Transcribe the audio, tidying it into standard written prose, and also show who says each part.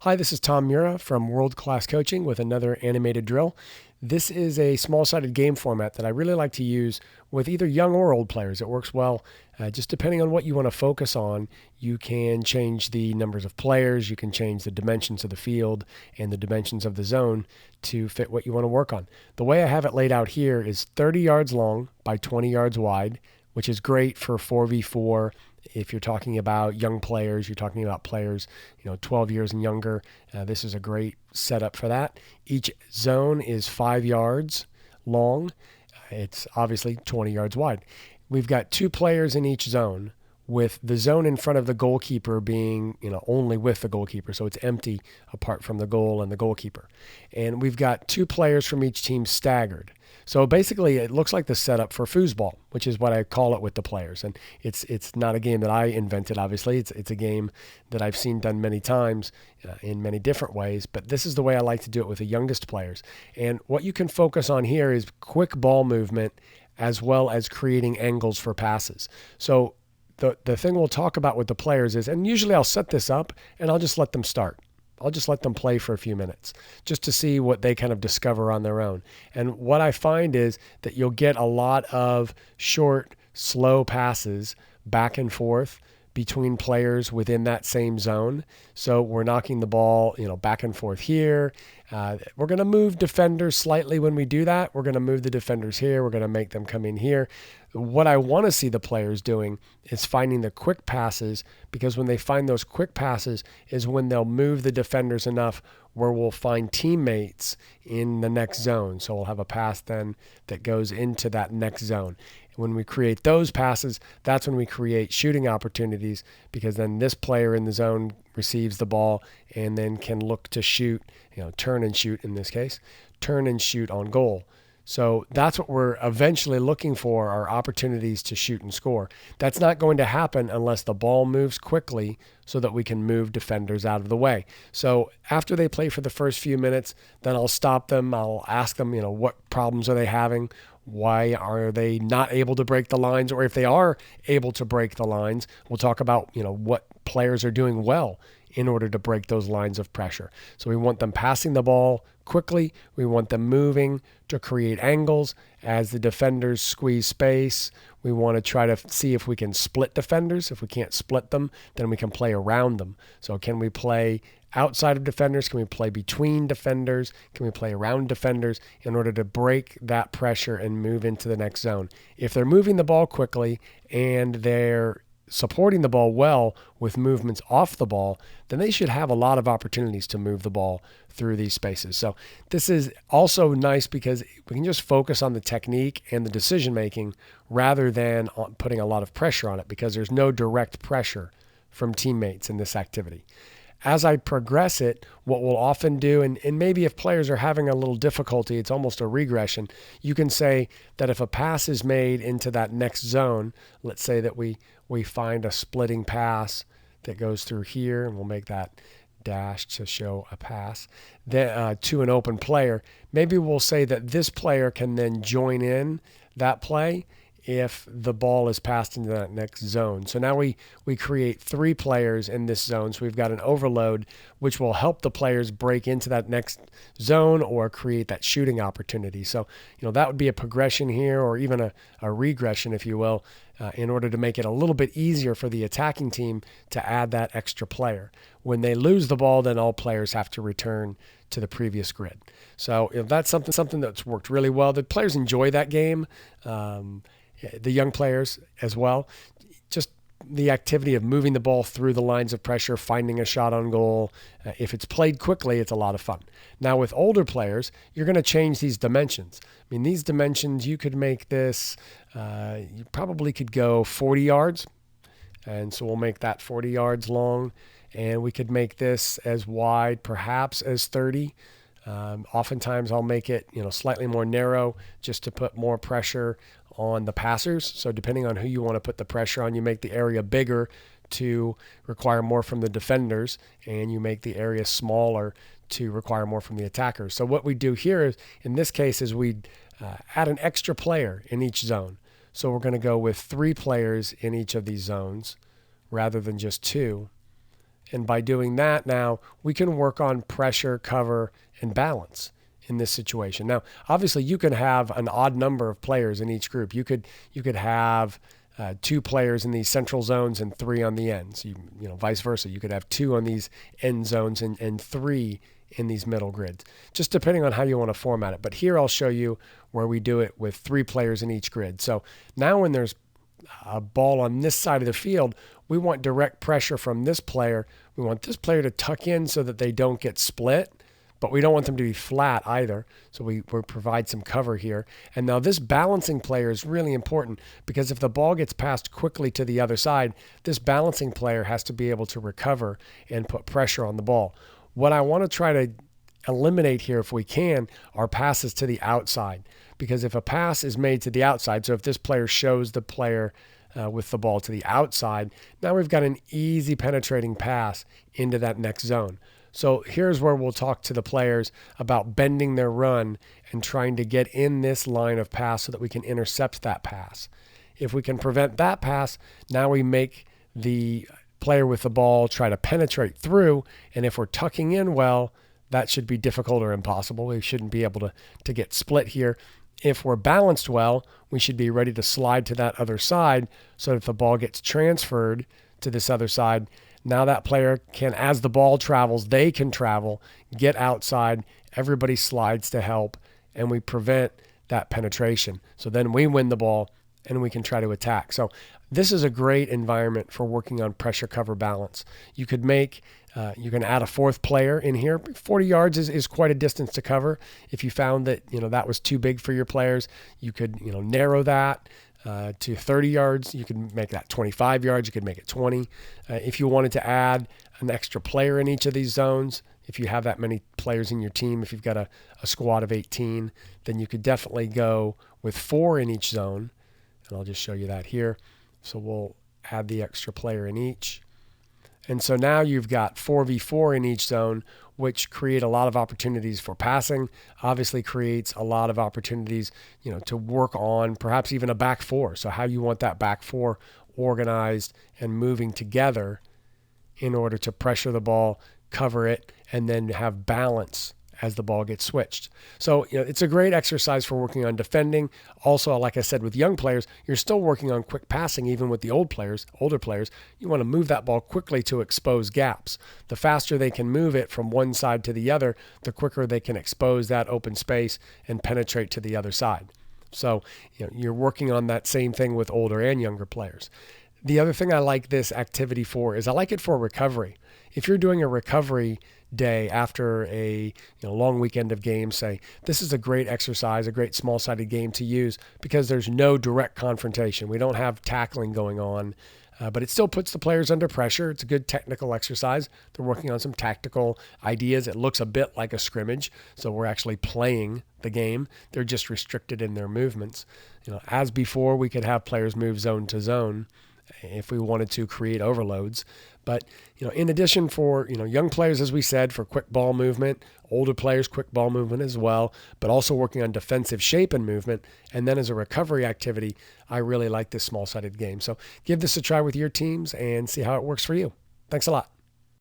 Speaker 1: Hi, this is Tom Mura from World Class Coaching with another animated drill. This is a small-sided game format that I really like to use with either young or old players. It works well. Just depending on what you want to focus on, you can change the numbers of players, you can change the dimensions of the field and the dimensions of the zone to fit what you want to work on. The way I have it laid out here is 30 yards long by 20 yards wide, which is great for 4v4. If you're talking about young players, you're talking about players, 12 years and younger, this is a great setup for that. Each zone is 5 yards long. It's obviously 20 yards wide. We've got 2 players in each zone, with the zone in front of the goalkeeper being, only with the goalkeeper. So it's empty apart from the goal and the goalkeeper. And we've got 2 players from each team staggered. So basically it looks like the setup for foosball, which is what I call it with the players. And it's not a game that I invented, obviously. It's a game that I've seen done many times in many different ways. But this is the way I like to do it with the youngest players. And what you can focus on here is quick ball movement as well as creating angles for passes. So the thing we'll talk about with the players is, and usually I'll set this up and I'll just let them start. I'll just let them play for a few minutes just to see what they kind of discover on their own. And what I find is that you'll get a lot of short, slow passes back and forth between players within that same zone. So we're knocking the ball, back and forth here. We're going to move defenders slightly when we do that. We're going to move the defenders here. We're going to make them come in here. What I want to see the players doing is finding the quick passes, because when they find those quick passes is when they'll move the defenders enough where we'll find teammates in the next zone. So we'll have a pass then that goes into that next zone. When we create those passes, that's when we create shooting opportunities, because then this player in the zone receives the ball and then can look to shoot, turn and shoot in this case, turn and shoot on goal. So that's what we're eventually looking for, are opportunities to shoot and score. That's not going to happen unless the ball moves quickly so that we can move defenders out of the way. So after they play for the first few minutes, then I'll stop them. I'll ask them, what problems are they having? Why are they not able to break the lines? Or if they are able to break the lines, we'll talk about, what players are doing well in order to break those lines of pressure. So we want them passing the ball quickly. We want them moving to create angles as the defenders squeeze space. We want to try to see if we can split defenders. If we can't split them, then we can play around them. So can we play outside of defenders? Can we play between defenders? Can we play around defenders in order to break that pressure and move into the next zone? If they're moving the ball quickly and they're supporting the ball well with movements off the ball, then they should have a lot of opportunities to move the ball through these spaces. So this is also nice because we can just focus on the technique and the decision making rather than putting a lot of pressure on it, because there's no direct pressure from teammates in this activity. As I progress it, what we'll often do, and maybe if players are having a little difficulty, it's almost a regression, you can say that if a pass is made into that next zone, let's say that we find a splitting pass that goes through here, and we'll make that dash to show a pass to an open player. Maybe we'll say that this player can then join in that play if the ball is passed into that next zone. So now we create 3 players in this zone. So we've got an overload, which will help the players break into that next zone or create that shooting opportunity. So, that would be a progression here, or even a regression, if you will, in order to make it a little bit easier for the attacking team to add that extra player. When they lose the ball, then all players have to return to the previous grid. So that's something that's worked really well. The players enjoy that game. The young players as well. Just the activity of moving the ball through the lines of pressure, finding a shot on goal. If it's played quickly, it's a lot of fun. Now with older players, you're going to change these dimensions. These dimensions, you could make this, you probably could go 40 yards. And so we'll make that 40 yards long. And we could make this as wide, perhaps as 30. Oftentimes I'll make it, slightly more narrow just to put more pressure on the passers. So depending on who you want to put the pressure on, you make the area bigger to require more from the defenders, and you make the area smaller to require more from the attackers. So what we do here is, in this case, is we add an extra player in each zone. So we're going to go with 3 players in each of these zones rather than just 2. And by doing that, now we can work on pressure, cover, and balance in this situation. Now, obviously, you can have an odd number of players in each group. You could have 2 players in these central zones and 3 on the ends. You know, vice versa. You could have 2 on these end zones and 3 in these middle grids, just depending on how you want to format it. But here I'll show you where we do it with 3 players in each grid. So now when there's a ball on this side of the field, we want direct pressure from this player. We want this player to tuck in so that they don't get split, but we don't want them to be flat either. So we provide some cover here. And now this balancing player is really important, because if the ball gets passed quickly to the other side, this balancing player has to be able to recover and put pressure on the ball. What I want to try to eliminate here, if we can, are passes to the outside. Because if a pass is made to the outside, so if this player shows the player with the ball to the outside, now we've got an easy penetrating pass into that next zone. So here's where we'll talk to the players about bending their run and trying to get in this line of pass so that we can intercept that pass. If we can prevent that pass, now we make the player with the ball try to penetrate through, and if we're tucking in well, that should be difficult or impossible. We shouldn't be able to get split here. If we're balanced well, we should be ready to slide to that other side so that if the ball gets transferred to this other side, now that player can, as the ball travels, they can travel, get outside, everybody slides to help, and we prevent that penetration. So then we win the ball and we can try to attack. So this is a great environment for working on pressure, cover, balance. You could make, you can add a 4th player in here. 40 yards is quite a distance to cover. If you found that, that was too big for your players, you could, narrow that to 30 yards. You could make that 25 yards. You could make it 20. If you wanted to add an extra player in each of these zones, if you have that many players in your team, if you've got a squad of 18, then you could definitely go with 4 in each zone. And I'll just show you that here. So we'll add the extra player in each. And so now you've got 4v4 in each zone, which create a lot of opportunities for passing, obviously creates a lot of opportunities, to work on perhaps even a back 4. So how you want that back 4 organized and moving together in order to pressure the ball, cover it, and then have balance as the ball gets switched. So it's a great exercise for working on defending. Also, like I said, with young players, you're still working on quick passing. Even with the older players, you want to move that ball quickly to expose gaps. The faster they can move it from one side to the other, the quicker they can expose that open space and penetrate to the other side. So you're working on that same thing with older and younger players. The other thing I like this activity for is I like it for recovery. If you're doing a recovery day after a long weekend of games, say, this is a great exercise, a great small-sided game to use because there's no direct confrontation. We don't have tackling going on, but it still puts the players under pressure. It's a good technical exercise. They're working on some tactical ideas. It looks a bit like a scrimmage, so we're actually playing the game. They're just restricted in their movements. As before, we could have players move zone to zone if we wanted to create overloads. But, in addition for, young players, as we said, for quick ball movement, older players, quick ball movement as well, but also working on defensive shape and movement. And then as a recovery activity, I really like this small-sided game. So give this a try with your teams and see how it works for you. Thanks a lot.